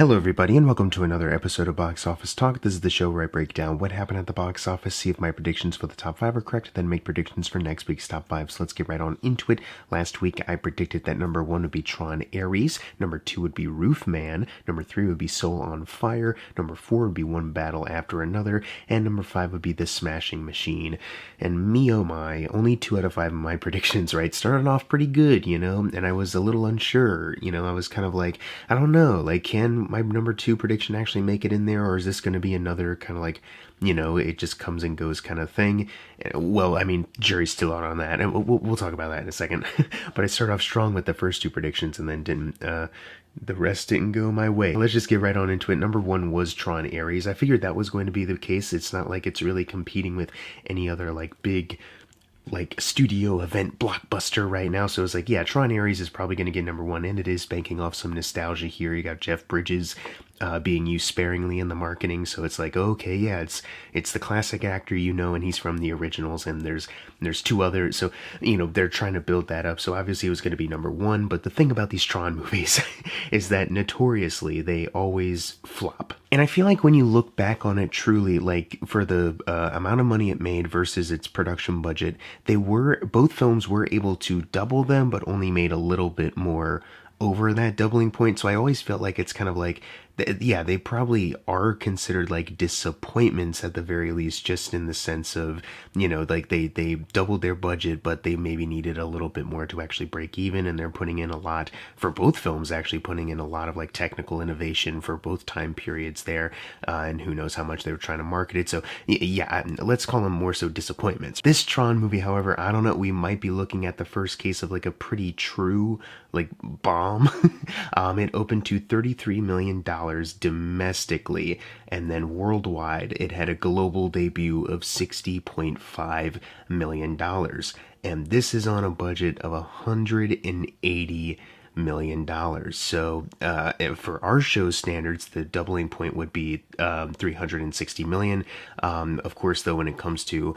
Hello everybody and welcome to another episode of Box Office Talk. This is the show where I break down what happened at the box office, see if my predictions for the top 5 are correct, then make predictions for next week's top 5. So let's get right on into it. Last week I predicted that number 1 would be Tron Ares, number 2 would be Roof Man, number 3 would be Soul on Fire, number 4 would be One Battle After Another, and number 5 would be The Smashing Machine. And me oh my, only 2 out of 5 of my predictions right started off pretty good, and I was a little unsure, I was kind of like, I don't know, can my number 2 prediction actually make it in there, or is this going to be another kind of it just comes and goes kind of thing? Well, I mean, jury's still out on that, and we'll talk about that in a second. But I started off strong with the first 2 predictions, and then the rest didn't go my way. Let's just get right on into it. Number 1 was Tron Ares. I figured that was going to be the case. It's not like it's really competing with any other big studio event blockbuster right now, so it's Tron Ares is probably going to get number 1, and it is banking off some nostalgia here. You got Jeff Bridges being used sparingly in the marketing, so it's okay, yeah, it's the classic actor, and he's from the originals, and there's 2 others, so they're trying to build that up, so obviously it was going to be number 1. But the thing about these Tron movies is that notoriously they always flop. And I feel like when you look back on it truly, for the amount of money it made versus its production budget, both films were able to double them, but only made a little bit more over that doubling point. So I always felt like it's kind of they probably are considered disappointments at the very least, just in the sense of, they doubled their budget, but they maybe needed a little bit more to actually break even, and they're putting in a lot, for both films, actually putting in a lot of technical innovation for both time periods there, and who knows how much they were trying to market it. So yeah, let's call them more so disappointments. This Tron movie, however, I don't know, we might be looking at the first case of a pretty true bomb. It opened to $33 million domestically, and then worldwide it had a global debut of $60.5 million, and this is on a budget of $180 million. So for our show's standards, the doubling point would be $360 million. Of course, though, when it comes to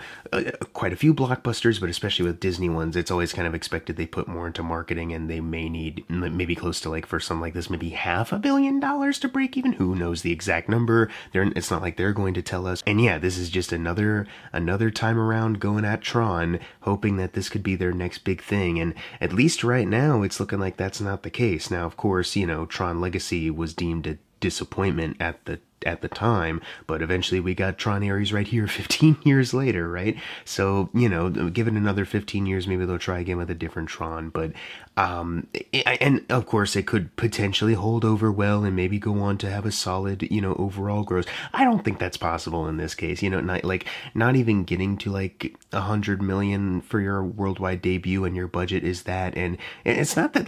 quite a few blockbusters, but especially with Disney ones, it's always kind of expected they put more into marketing, and they may need maybe close to, for something like this, maybe $500 million to break even. Who knows the exact number? It's not like they're going to tell us. And yeah, this is just another time around going at Tron, hoping that this could be their next big thing. And at least right now, it's looking like that's not the case. Now, of course, Tron Legacy was deemed a disappointment at the time, but eventually we got Tron Ares right here 15 years later, right? So, give it another 15 years, maybe they'll try again with a different Tron. But and of course it could potentially hold over well and maybe go on to have a solid, overall gross. I don't think that's possible in this case. Not even getting to $100 million for your worldwide debut, and your budget is that. And it's not that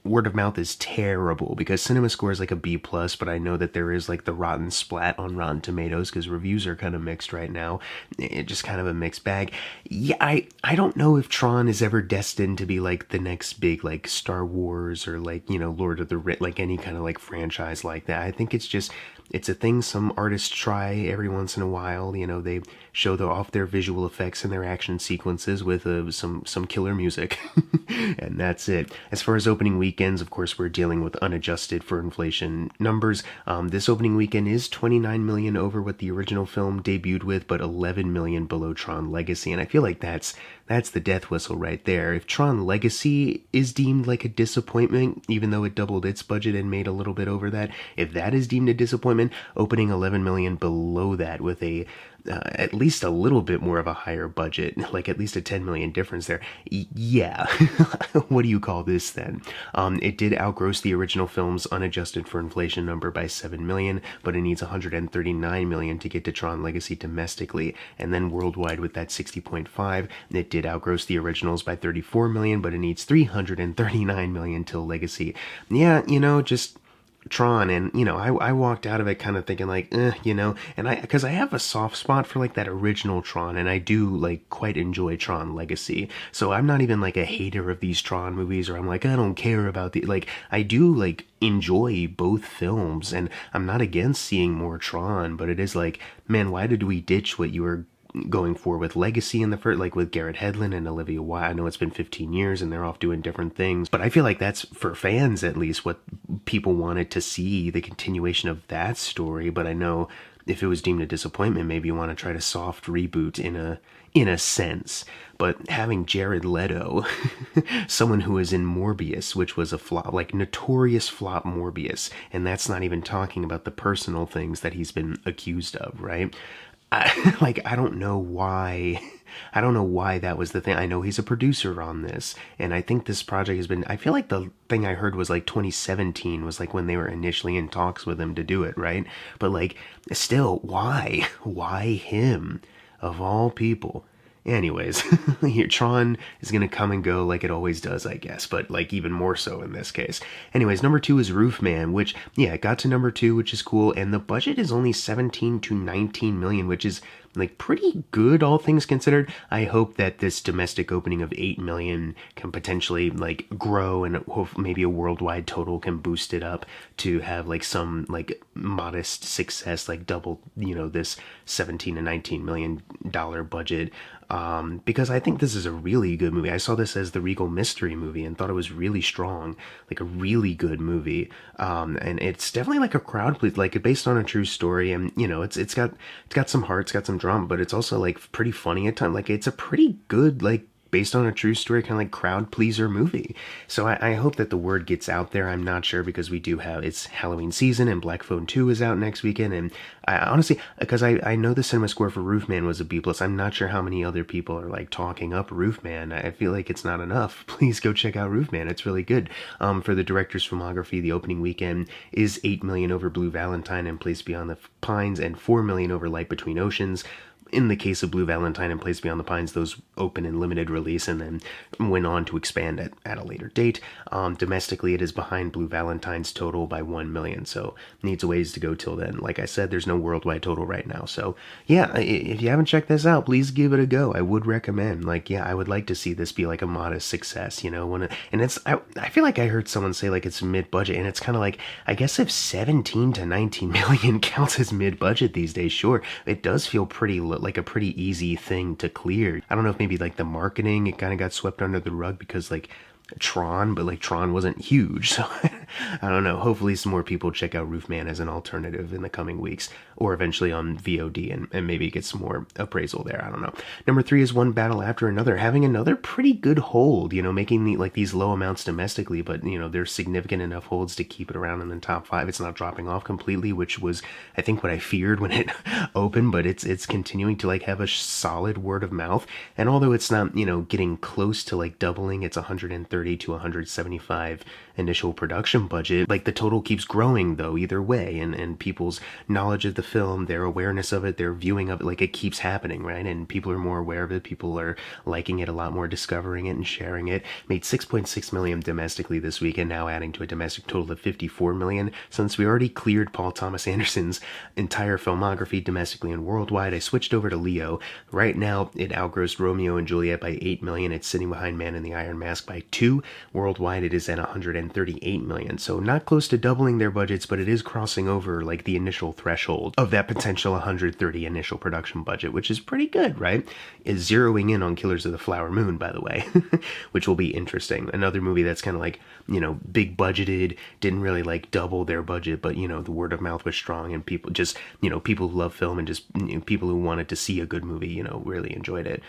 word of mouth is terrible, because CinemaScore is a B+, but I know that there is the rotten splat on Rotten Tomatoes, because reviews are kind of mixed right now. It's just kind of a mixed bag. Yeah, I don't know if Tron is ever destined to be the next big Star Wars, or Lord of the Rings, any kind of franchise like that. I think it's a thing some artists try every once in a while. They show off their visual effects and their action sequences with some killer music, and that's it. As far as opening weekends, of course, we're dealing with unadjusted for inflation numbers. This opening weekend is $29 million over what the original film debuted with, but $11 million below Tron Legacy, and I feel like that's the death whistle right there. If Tron Legacy is deemed a disappointment, even though it doubled its budget and made a little bit over that, if that is deemed a disappointment, opening $11 million below that with at least a little bit more of a higher budget, at least a $10 million difference there. Yeah, what do you call this then? It did outgross the original film's unadjusted for inflation number by $7 million, but it needs $139 million to get to Tron Legacy domestically, and then worldwide with that 60.5, it did outgross the originals by $34 million, but it needs $339 million till Legacy. Yeah, just Tron, and I walked out of it kind of thinking and because I have a soft spot for that original Tron, and I do quite enjoy Tron Legacy, so I'm not even a hater of these Tron movies, or I'm I don't care about the I do enjoy both films, and I'm not against seeing more Tron, but it is man, why did we ditch what you were going forward with Legacy in the first, like with Garrett Hedlund and Olivia Wilde. I know it's been 15 years and they're off doing different things, but I feel like that's, for fans at least, what people wanted to see, the continuation of that story. But I know if it was deemed a disappointment, maybe you want to try to soft reboot in a sense. But having Jared Leto, someone who was in Morbius, which was a flop, like notorious flop Morbius, and that's not even talking about the personal things that he's been accused of, right? I don't know why. I don't know why that was the thing. I know he's a producer on this, and I think this project has been, I feel like the thing I heard was like 2017 was like when they were initially in talks with him to do it, right? But like, still, why? Why him? Of all people. Anyways, here, Tron is going to come and go like it always does, I guess, but like even more so in this case. Anyways, number 2 is Roofman, which, yeah, it got to number 2, which is cool, and the budget is only 17 to 19 million, which is like pretty good, all things considered. I hope that this domestic opening of 8 million can potentially like grow, and maybe a worldwide total can boost it up to have like some like modest success, like double, this 17 to 19 million dollar budget. Because I think this is a really good movie. I saw this as the Regal Mystery movie and thought it was really strong, like a really good movie. And it's definitely like a crowd please, like based on a true story, and it's got some heart, it's got some drama, but it's also like pretty funny at times. Like it's a pretty good, like, based on a true story, kind of like crowd pleaser movie. So I hope that the word gets out there. I'm not sure, because we do have, it's Halloween season and Black Phone 2 is out next weekend. And I honestly, because I know the cinema score for Roofman was a B+, I'm not sure how many other people are like talking up Roofman. I feel like it's not enough. Please go check out Roofman. It's really good. For the director's filmography, the opening weekend is 8 million over Blue Valentine and Place Beyond the Pines, and 4 million over Light Between Oceans. In the case of Blue Valentine and Place Beyond the Pines, those open in limited release and then went on to expand at a later date. Domestically, it is behind Blue Valentine's total by 1 million, so needs a ways to go till then. Like I said, there's no worldwide total right now. So yeah, if you haven't checked this out, please give it a go. I would recommend. Like, yeah, I would like to see this be like a modest success, and it's, I feel like I heard someone say like it's mid-budget, and it's kind of like, I guess if 17 to 19 million counts as mid-budget these days, sure, it does feel pretty like a pretty easy thing to clear. I don't know if maybe like the marketing, it kind of got swept under the rug because like Tron, but like Tron wasn't huge, so I don't know. Hopefully some more people check out Roofman as an alternative in the coming weeks, or eventually on VOD, and maybe get some more appraisal there. I don't know. Number 3 is One Battle After Another, having another pretty good hold, making these low amounts domestically, but there's significant enough holds to keep it around in the top 5. It's not dropping off completely, which was, I think, what I feared when it opened, but it's continuing to like have a solid word of mouth. And although it's not, getting close to like doubling its 130 to 175 initial production budget, like the total keeps growing though either way, and people's knowledge of the film, their awareness of it, their viewing of it, like it keeps happening, right? And people are more aware of it, people are liking it a lot more, discovering it and sharing it. Made 6.6 million domestically this week, and now adding to a domestic total of 54 million. Since we already cleared Paul Thomas Anderson's entire filmography domestically and worldwide, I switched over to Leo. Right now it outgrossed Romeo and Juliet by 8 million. It's sitting behind Man in the Iron Mask by 2. Worldwide it is at 138 million, so not close to doubling their budgets, but it is crossing over like the initial threshold of that potential 130 initial production budget, which is pretty good, right? Is zeroing in on Killers of the Flower Moon, by the way, which will be interesting. Another movie that's kind of like, big budgeted, didn't really like double their budget, but the word of mouth was strong, and people just, people who love film and just people who wanted to see a good movie, really enjoyed it.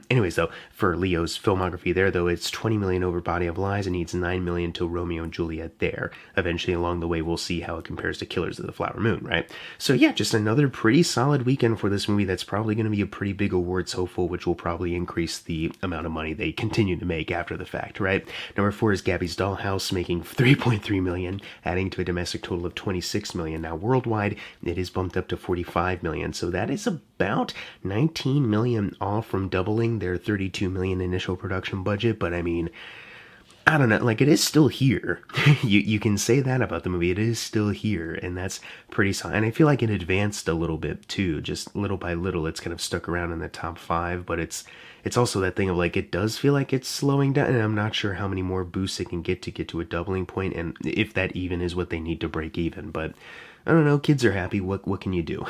Anyways, though, for Leo's filmography there, though, it's 20 million over Body of Lies and needs 9 million to Romeo and Juliet there. Eventually along the way we'll see how it compares to Killers of the Flower Moon, right? So yeah, just another pretty solid weekend for this movie that's probably going to be a pretty big awards hopeful, which will probably increase the amount of money they continue to make after the fact, right? Number 4 is Gabby's Dollhouse, making 3.3 million, adding to a domestic total of 26 million. Now worldwide it is bumped up to 45 million, so that is about 19 million off from doubling their 32 million initial production budget. But I mean, I don't know, like it is still here. you can say that about the movie. It is still here, and that's pretty solid. And I feel like it advanced a little bit too, just little by little. It's kind of stuck around in the top 5, but it's it's also that thing of like, it does feel like it's slowing down, and I'm not sure how many more boosts it can get to a doubling point, and if that even is what they need to break even. But I don't know, kids are happy. What can you do?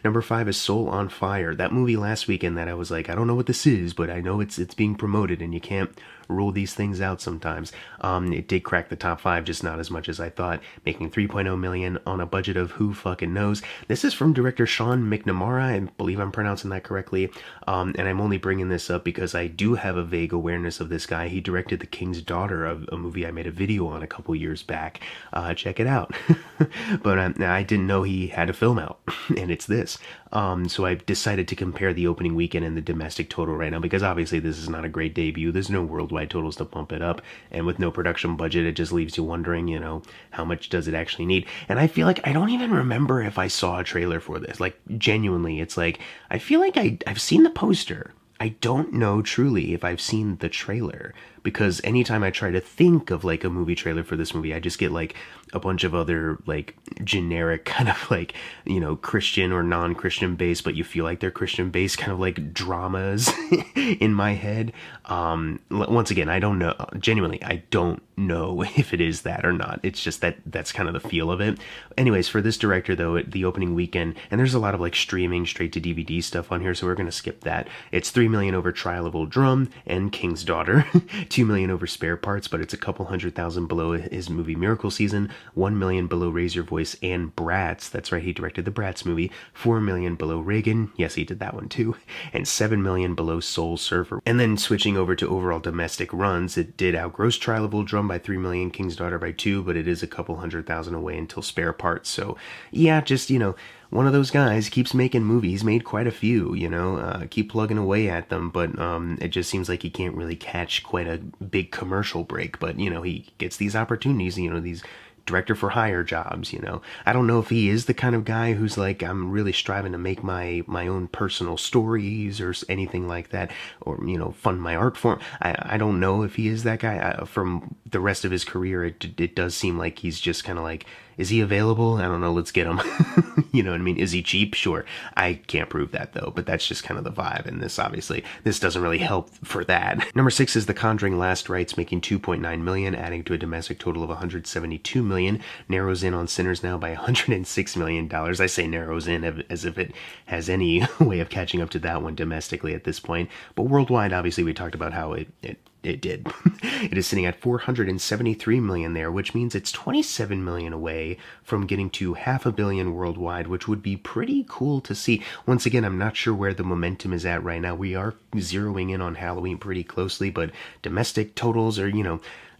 Number 5 is Soul on Fire. That movie last weekend that I was like, I don't know what this is, but I know it's being promoted, and you can't rule these things out sometimes. It did crack the top 5, just not as much as I thought, making 3.0 million on a budget of who fucking knows. This is from director Sean McNamara, I believe I'm pronouncing that correctly, and I'm only bringing this up because I do have a vague awareness of this guy. He directed The King's Daughter, a movie I made a video on a couple years back. Check it out. But I didn't know he had a film out, and it's this. So I decided to compare the opening weekend and the domestic total right now, because obviously this is not a great debut. There's no worldwide totals to pump it up, and with no production budget, it just leaves you wondering, how much does it actually need? And I feel like I don't even remember if I saw a trailer for this. Like, genuinely, it's like, I feel like I've seen the poster. I don't know truly if I've seen the trailer, because anytime I try to think of like a movie trailer for this movie, I just get like a bunch of other like generic kind of like, Christian or non-Christian based, but you feel like they're Christian based kind of like dramas in my head. Once again, I don't know. Genuinely, I don't know if it is that or not. It's just that's kind of the feel of it. Anyways, for this director though, the opening weekend, and there's a lot of like streaming straight to DVD stuff on here, so we're going to skip that. It's 3 million over Trial of Old Drum and King's Daughter, 2 million over Spare Parts, but it's a couple 100,000 below his movie Miracle Season, 1 million below Raise Your Voice and Bratz. That's right, he directed the Bratz movie. 4 million below Reagan. Yes, he did that one too. And 7 million below Soul Surfer. And then switching over to overall domestic runs, it did outgross Trial of Old Drum by 3 million, King's Daughter by 2, but it is a couple 100,000 away until Spare Parts. So yeah, just, one of those guys keeps making movies, made quite a few, keep plugging away at them, but it just seems like he can't really catch quite a big commercial break. But, he gets these opportunities, these director for hire jobs. I don't know if he is the kind of guy who's like, I'm really striving to make my own personal stories or anything like that, or fund my art form. I don't know if he is that guy. From the rest of his career, it does seem like he's just kind of like, is he available? I don't know, let's get him. You know what I mean? Is he cheap? Sure. I can't prove that though, but that's just kind of the vibe, and this doesn't really help for that. Number 6 is The Conjuring Last Rites, making 2.9 million, adding to a domestic total of 172 million, narrows in on Sinners Now by $106 million. I say narrows in as if it has any way of catching up to that one domestically at this point, but worldwide, obviously, we talked about how it did. It is sitting at 473 million there, which means it's 27 million away from getting to $500 million worldwide, which would be pretty cool to see. Once again, I'm not sure where the momentum is at right now. We are zeroing in on Halloween pretty closely, but domestic totals are,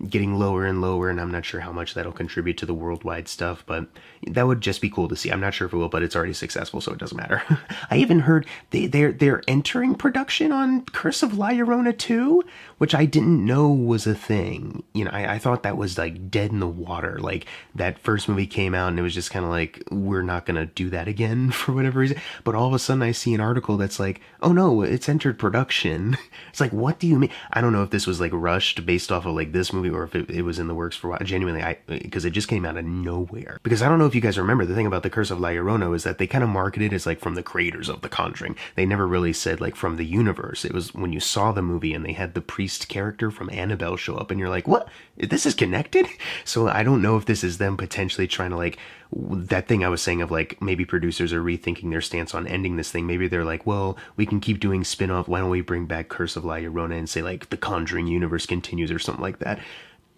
getting lower and lower, and I'm not sure how much that'll contribute to the worldwide stuff, but that would just be cool to see. I'm not sure if it will, but it's already successful, so it doesn't matter. I even heard they're entering production on Curse of La Llorona 2, which I didn't know was a thing. I thought that was like dead in the water. Like, that first movie came out and it was just kind of like, we're not gonna do that again for whatever reason. But all of a sudden I see an article that's like, oh no, it's entered production. It's like, what do you mean? I don't know if this was like rushed based off of like this movie, or if it was in the works for a while. Genuinely, because it just came out of nowhere. Because I don't know if you guys remember, the thing about The Curse of La Llorona is that they kind of marketed it as like from the creators of The Conjuring. They never really said like from the universe. It was when you saw the movie and they had the priest character from Annabelle show up and you're like, what? This is connected? So I don't know if this is them potentially trying to like, that thing I was saying of like, maybe producers are rethinking their stance on ending this thing. Maybe they're like, well, we can keep doing spin-off. Why don't we bring back Curse of La Llorona and say like the Conjuring universe continues or something like that?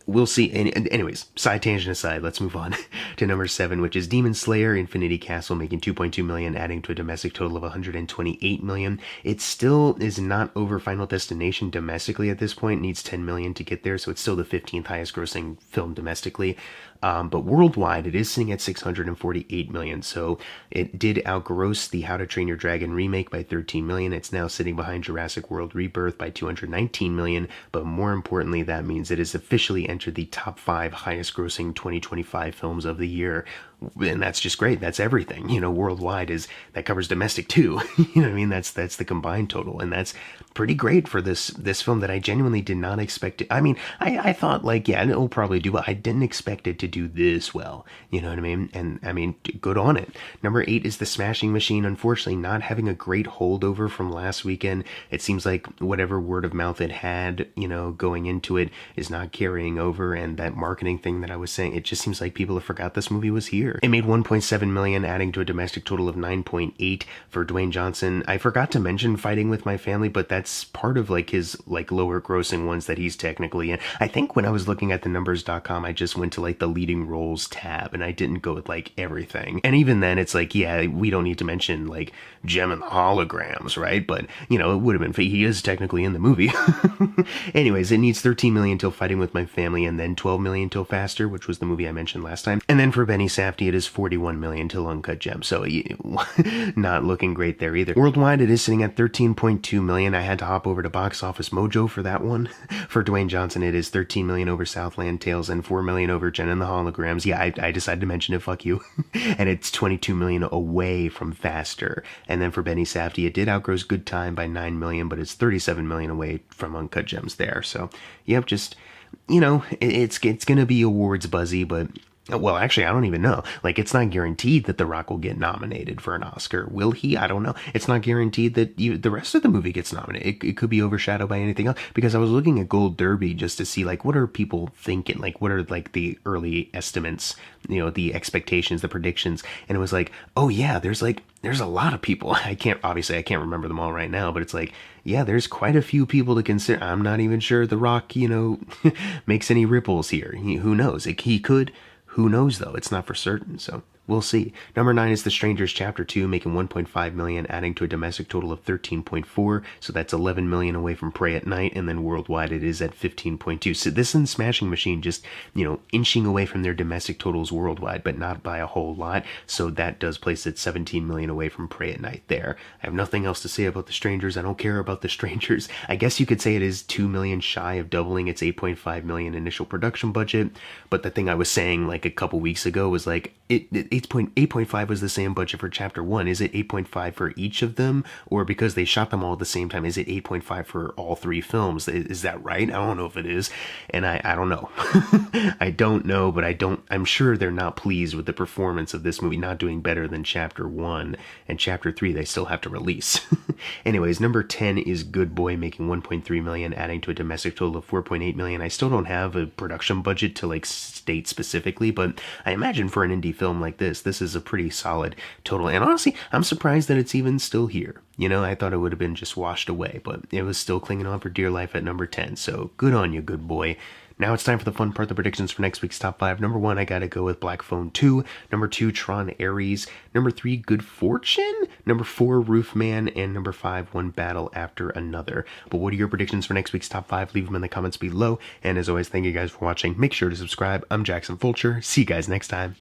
We'll see. Anyways, side tangent aside, let's move on to number 7, which is Demon Slayer Infinity Castle, making 2.2 million, adding to a domestic total of 128 million. It still is not over Final Destination domestically at this point. It needs 10 million to get there, so it's still the 15th highest grossing film domestically. But worldwide, it is sitting at 648 million, so it did outgross the How to Train Your Dragon remake by 13 million. It's now sitting behind Jurassic World Rebirth by 219 million, but more importantly, that means it has officially entered the top 5 highest grossing 2025 films of the year. and that's just great. That's everything. Worldwide that covers domestic too. You know what I mean? That's the combined total, and that's pretty great for this film that I genuinely did not expect it. I mean, I thought like, yeah, it'll probably do well. I didn't expect it to do this well. You know what I mean? And I mean, good on it. Number 8 is The Smashing Machine. Unfortunately, not having a great holdover from last weekend. It seems like whatever word of mouth it had, going into it is not carrying over, and that marketing thing that I was saying, it just seems like people have forgot this movie was here. It made $1.7 million, adding to a domestic total of $9.8 for Dwayne Johnson. I forgot to mention Fighting with My Family, but that's part of like his like lower grossing ones that he's technically in. I think when I was looking at the numbers.com, I just went to like the leading roles tab, and I didn't go with like everything. And even then, it's like, yeah, we don't need to mention like Gem and the Holograms, right? But it would have been, he is technically in the movie. Anyways, it needs $13 million till Fighting with My Family, and then $12 million till Faster, which was the movie I mentioned last time. And then for Benny Safdie, it is $41 million till Uncut Gems. So not looking great there either. Worldwide, it is sitting at $13.2 million. I had to hop over to Box Office Mojo for that one. For Dwayne Johnson, it is $13 million over Southland Tales and $4 million over Jen and the Holograms. Yeah, I decided to mention it, fuck you. And it's $22 million away from Faster. And then for Benny Safdie, it did outgross Good Time by $9 million, but it's $37 million away from Uncut Gems there. So, yep, just, it's going to be awards buzzy, but well, actually, I don't even know. Like, it's not guaranteed that The Rock will get nominated for an Oscar. Will he? I don't know. It's not guaranteed that the rest of the movie gets nominated. It could be overshadowed by anything else. Because I was looking at Gold Derby just to see, like, what are people thinking? Like, what are, like, the early estimates, the expectations, the predictions. And it was like, oh, yeah, there's a lot of people. I can't remember them all right now, but it's like, yeah, there's quite a few people to consider. I'm not even sure The Rock, makes any ripples here. Who knows? He could. Who knows, though? It's not for certain, so we'll see. Number 9 is The Strangers Chapter 2, making $1.5 million, adding to a domestic total of $13.4, so that's $11 million away from Prey at Night, and then worldwide it is at $15.2. So this and Smashing Machine just, inching away from their domestic totals worldwide, but not by a whole lot, so that does place it $17 million away from Prey at Night there. I have nothing else to say about The Strangers. I don't care about The Strangers. I guess you could say it is $2 million shy of doubling its $8.5 million initial production budget, but the thing I was saying like a couple weeks ago was like, 8.5 was the same budget for Chapter 1. Is it 8.5 for each of them? Or because they shot them all at the same time, is it 8.5 for all 3 films? Is that right? I don't know if it is. And I don't know. I don't know, but I'm sure they're not pleased with the performance of this movie not doing better than Chapter 1. And Chapter 3 they still have to release. Anyways, number 10 is Good Boy, making $1.3 million, adding to a domestic total of $4.8 million. I still don't have a production budget to like state specifically, but I imagine for an indie film like this is a pretty solid total. And honestly, I'm surprised that it's even still here. I thought it would have been just washed away, but it was still clinging on for dear life at number 10. So good on you, Good Boy. Now it's time for the fun part, the predictions for next week's top 5. Number 1, I gotta go with Black Phone 2. Number 2, Tron Ares. Number 3, Good Fortune. Number 4, Roofman. And number 5, One Battle After Another. But what are your predictions for next week's top 5? Leave them in the comments below. And as always, thank you guys for watching. Make sure to subscribe. I'm Jackson Fulcher. See you guys next time.